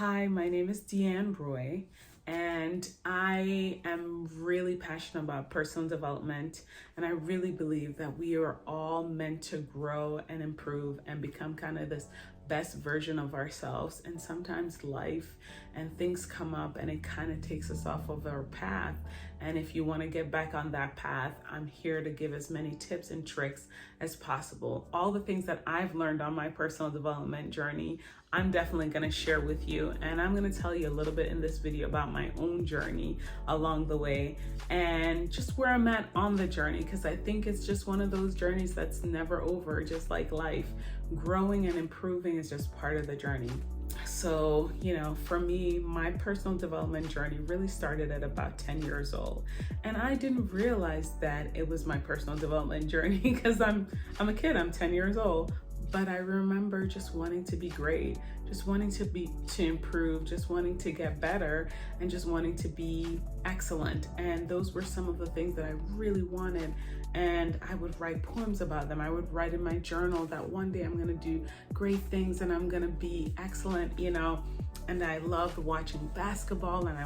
Hi, my name is Deanne Roy, and I am really passionate about personal development. And I really believe that we are all meant to grow and improve and become kind of this best version of ourselves. And sometimes life and things come up and it kind of takes us off of our path. And if you want to get back on that path, I'm here to give as many tips and tricks as possible. All the things that I've learned on my personal development journey, I'm definitely going to share with you. And I'm going to tell you a little bit in this video about my own journey along the way and just where I'm at on the journey, because I think it's just one of those journeys that's never over, just like life. Growing and improving is just part of the journey. So, for me, my personal development journey really started at about 10 years old. And I didn't realize that it was my personal development journey because I'm a kid, I'm 10 years old. But I remember just wanting to be great, just wanting to improve, just wanting to get better, and just wanting to be excellent. And those were some of the things that I really wanted. And I would write poems about them. I would write in my journal that one day I'm gonna do great things and I'm gonna be excellent, And I loved watching basketball, and I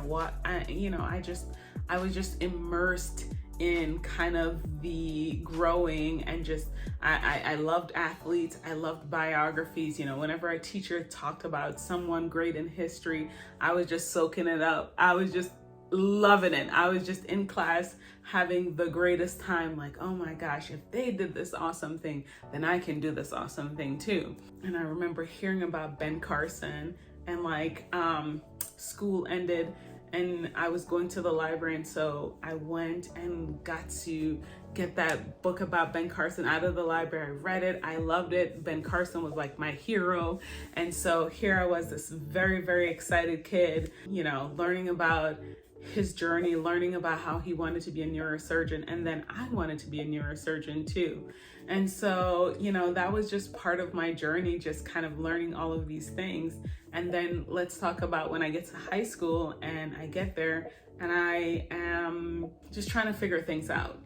was just immersed in kind of the growing, and just I loved athletes. I loved biographies. Whenever a teacher talked about someone great in history, I was just soaking it up. I was just loving it. I was just in class having the greatest time, like, oh my gosh, if they did this awesome thing, then I can do this awesome thing too. And I remember hearing about Ben Carson, and school ended and I was going to the library, and so I went and got to get that book about Ben Carson out of the library. I read it, I loved it. Ben Carson was like my hero. And so here I was, this very, very excited kid, learning about his journey, learning about how he wanted to be a neurosurgeon, and then I wanted to be a neurosurgeon too. And so, that was just part of my journey, just kind of learning all of these things. And then let's talk about when I get to high school and I get there and I am just trying to figure things out.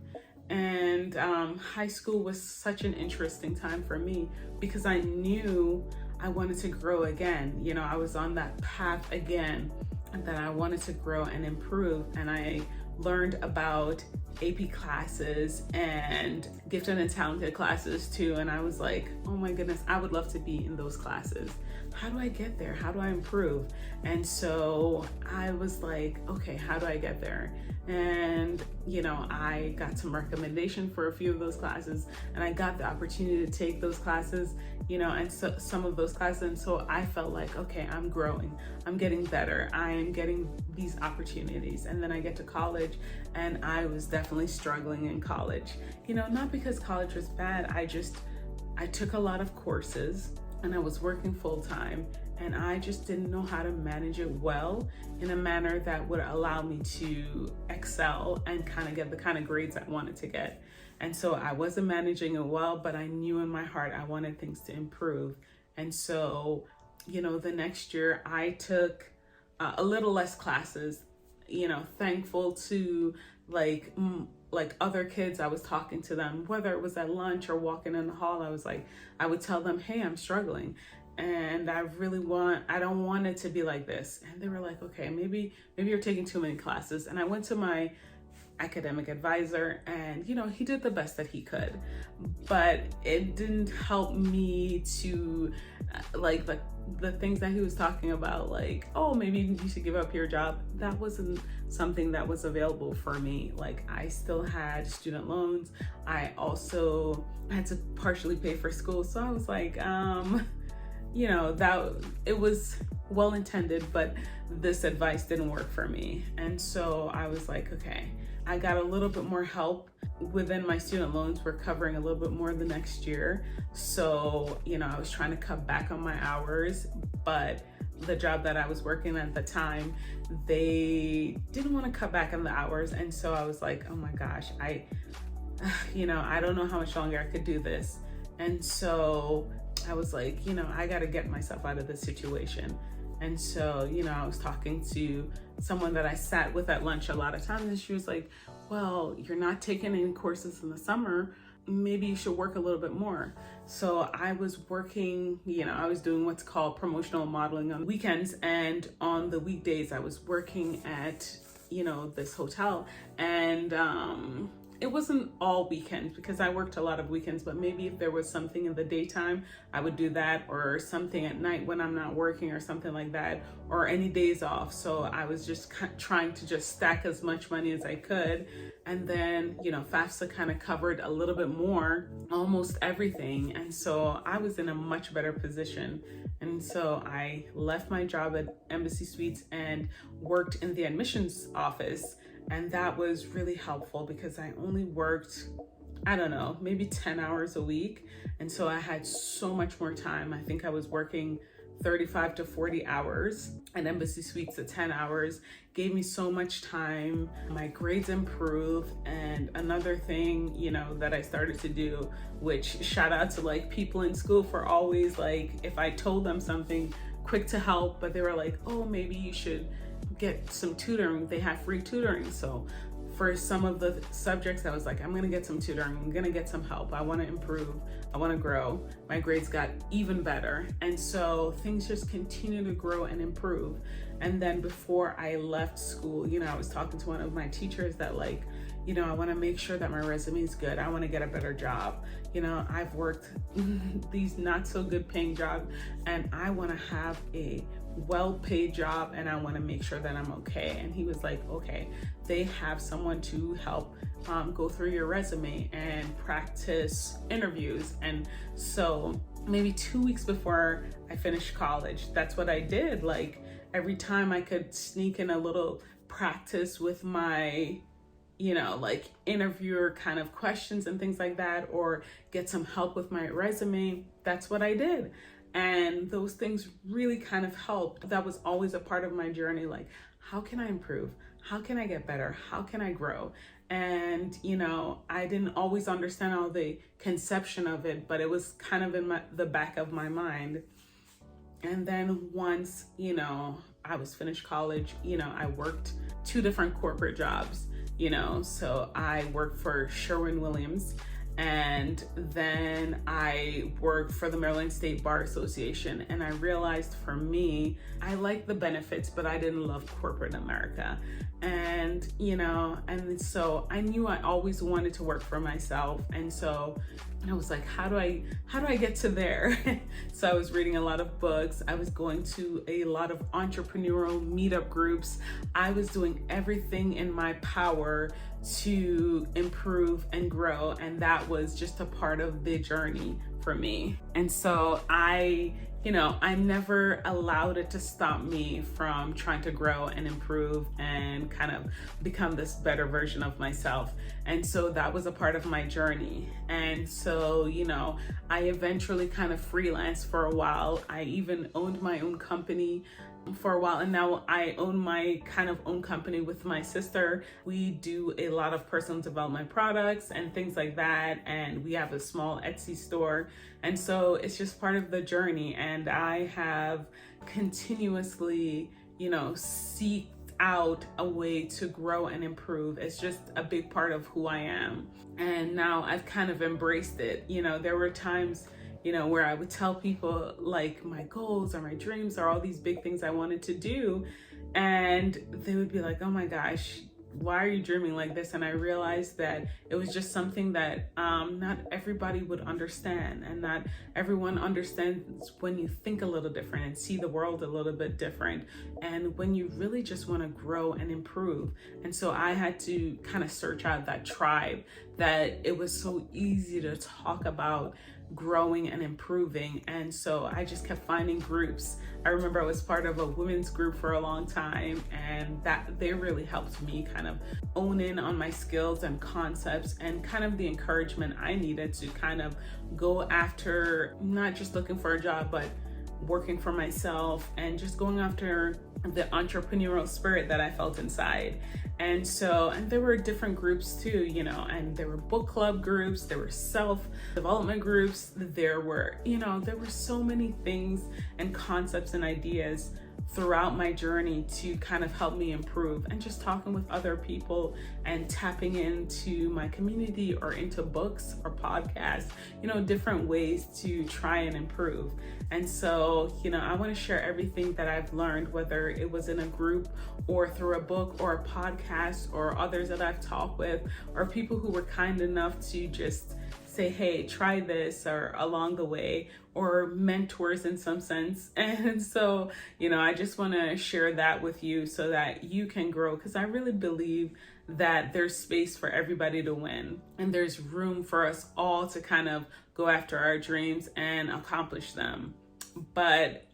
And high school was such an interesting time for me because I knew I wanted to grow again. I was on that path again, that I wanted to grow and improve. And I learned about AP classes and gifted and talented classes too. And I was like, oh my goodness, I would love to be in those classes. How do I get there? How do I improve? And so I was like, okay, how do I get there? And, I got some recommendation for a few of those classes, and I got the opportunity to take those classes, and so some of those classes. And so I felt like, okay, I'm growing, I'm getting better, I am getting these opportunities. And then I get to college, and I was definitely struggling in college, not because college was bad. I took a lot of courses and I was working full time, and I just didn't know how to manage it well in a manner that would allow me to excel and kind of get the kind of grades I wanted to get. And so I wasn't managing it well, but I knew in my heart I wanted things to improve. And so, the next year I took a little less classes, thankful to like other kids. I was talking to them, whether it was at lunch or walking in the hall. I would tell them, hey, I'm struggling and I don't want it to be like this. And they were like, okay, maybe you're taking too many classes. And I went to my academic advisor, and he did the best that he could, but it didn't help me to like the things that he was talking about, like, oh, maybe you should give up your job. That wasn't something that was available for me. Like, I still had student loans. I also had to partially pay for school. So I was like, that it was well intended, but this advice didn't work for me. And so I was like, okay, I got a little bit more help within my student loans. Were covering a little bit more the next year. So, I was trying to cut back on my hours, but the job that I was working at the time, they didn't want to cut back on the hours. And so I was like, oh my gosh, I don't know how much longer I could do this. And so I was like, I got to get myself out of this situation. And so, I was talking to someone that I sat with at lunch a lot of times, and she was like, well, you're not taking any courses in the summer. maybe you should work a little bit more. So I was working, I was doing what's called promotional modeling on weekends, and on the weekdays I was working at, this hotel. And it wasn't all weekends because I worked a lot of weekends, but maybe if there was something in the daytime, I would do that, or something at night when I'm not working or something like that, or any days off. So I was just trying to just stack as much money as I could. And then, FAFSA kind of covered a little bit more, almost everything. And so I was in a much better position. And so I left my job at Embassy Suites and worked in the admissions office. And that was really helpful because I only worked, I don't know, maybe 10 hours a week. And so I had so much more time. I think I was working 35 to 40 hours at Embassy Suites at 10 hours, gave me so much time. My grades improved. And another thing, that I started to do, which shout out to like people in school for always like, if I told them something, quick to help, but they were like, oh, maybe you should get some tutoring. They have free tutoring. So for some of the subjects, I was like, I'm gonna get some tutoring, I'm gonna get some help. I wanna improve, I wanna grow. My grades got even better. And so things just continue to grow and improve. And then before I left school, I was talking to one of my teachers that like, I wanna make sure that my resume is good. I wanna get a better job. I've worked these not so good paying jobs, and I wanna have a well-paid job, and I want to make sure that I'm okay. And he was like, okay, they have someone to help go through your resume and practice interviews. And so maybe 2 weeks before I finished college, that's what I did. Like every time I could sneak in a little practice with my like interviewer kind of questions and things like that, or get some help with my resume, that's what I did. And those things really kind of helped. That was always a part of my journey. Like, how can I improve? How can I get better? How can I grow? And, I didn't always understand all the conception of it, but it was kind of in the back of my mind. And then once, I was finished college, I worked 2 different corporate jobs, so I worked for Sherwin-Williams. And then I worked for the Maryland State Bar Association. And I realized for me, I liked the benefits, but I didn't love corporate America. And, and so I knew I always wanted to work for myself. And so I was like, how do I get to there? So I was reading a lot of books. I was going to a lot of entrepreneurial meetup groups. I was doing everything in my power to improve and grow. And that was just a part of the journey for me. And so I never allowed it to stop me from trying to grow and improve and kind of become this better version of myself. And so that was a part of my journey. And so, I eventually kind of freelanced for a while. I even owned my own company for a while, and now I own my kind of own company with my sister. We do a lot of personal development products and things like that, and we have a small Etsy store. And so it's just part of the journey, and I have continuously seeked out a way to grow and improve. It's just a big part of who I am, and now I've kind of embraced it. There were times where I would tell people like my goals or my dreams or all these big things I wanted to do. And they would be like, oh my gosh, why are you dreaming like this? And I realized that it was just something that not everybody would understand, and not everyone understands when you think a little different and see the world a little bit different, and when you really just want to grow and improve. And so I had to kind of search out that tribe that it was so easy to talk about growing and improving. And so I just kept finding groups. I remember I was part of a women's group for a long time, and that they really helped me kind of own in on my skills and concepts, and kind of the encouragement I needed to kind of go after not just looking for a job, but working for myself and just going after the entrepreneurial spirit that I felt inside. And so, and there were different groups too, and there were book club groups, there were self-development groups, there were so many things and concepts and ideas throughout my journey to kind of help me improve, and just talking with other people and tapping into my community or into books or podcasts, different ways to try and improve. And so, I want to share everything that I've learned, whether it was in a group or through a book or a podcast or others that I've talked with, or people who were kind enough to just say, hey, try this, or along the way, or mentors in some sense. And so, I just want to share that with you so that you can grow, because I really believe that there's space for everybody to win, and there's room for us all to kind of go after our dreams and accomplish them. But,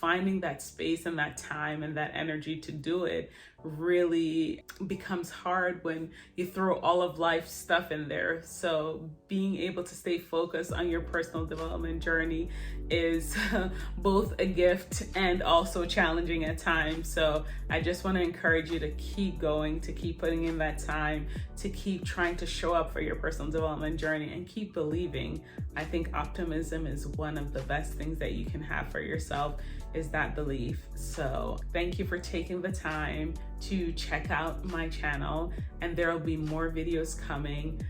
finding that space and that time and that energy to do it really becomes hard when you throw all of life's stuff in there. So being able to stay focused on your personal development journey is both a gift and also challenging at times. So I just want to encourage you to keep going, to keep putting in that time, to keep trying to show up for your personal development journey, and keep believing. I think optimism is one of the best things that you can have for yourself, is that belief. So thank you for taking the time to check out my channel, and there will be more videos coming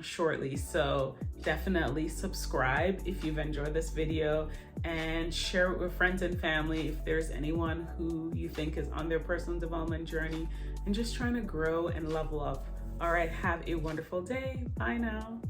shortly. So definitely subscribe if you've enjoyed this video, and share it with friends and family if there's anyone who you think is on their personal development journey and just trying to grow and level up. All right, have a wonderful day. Bye now.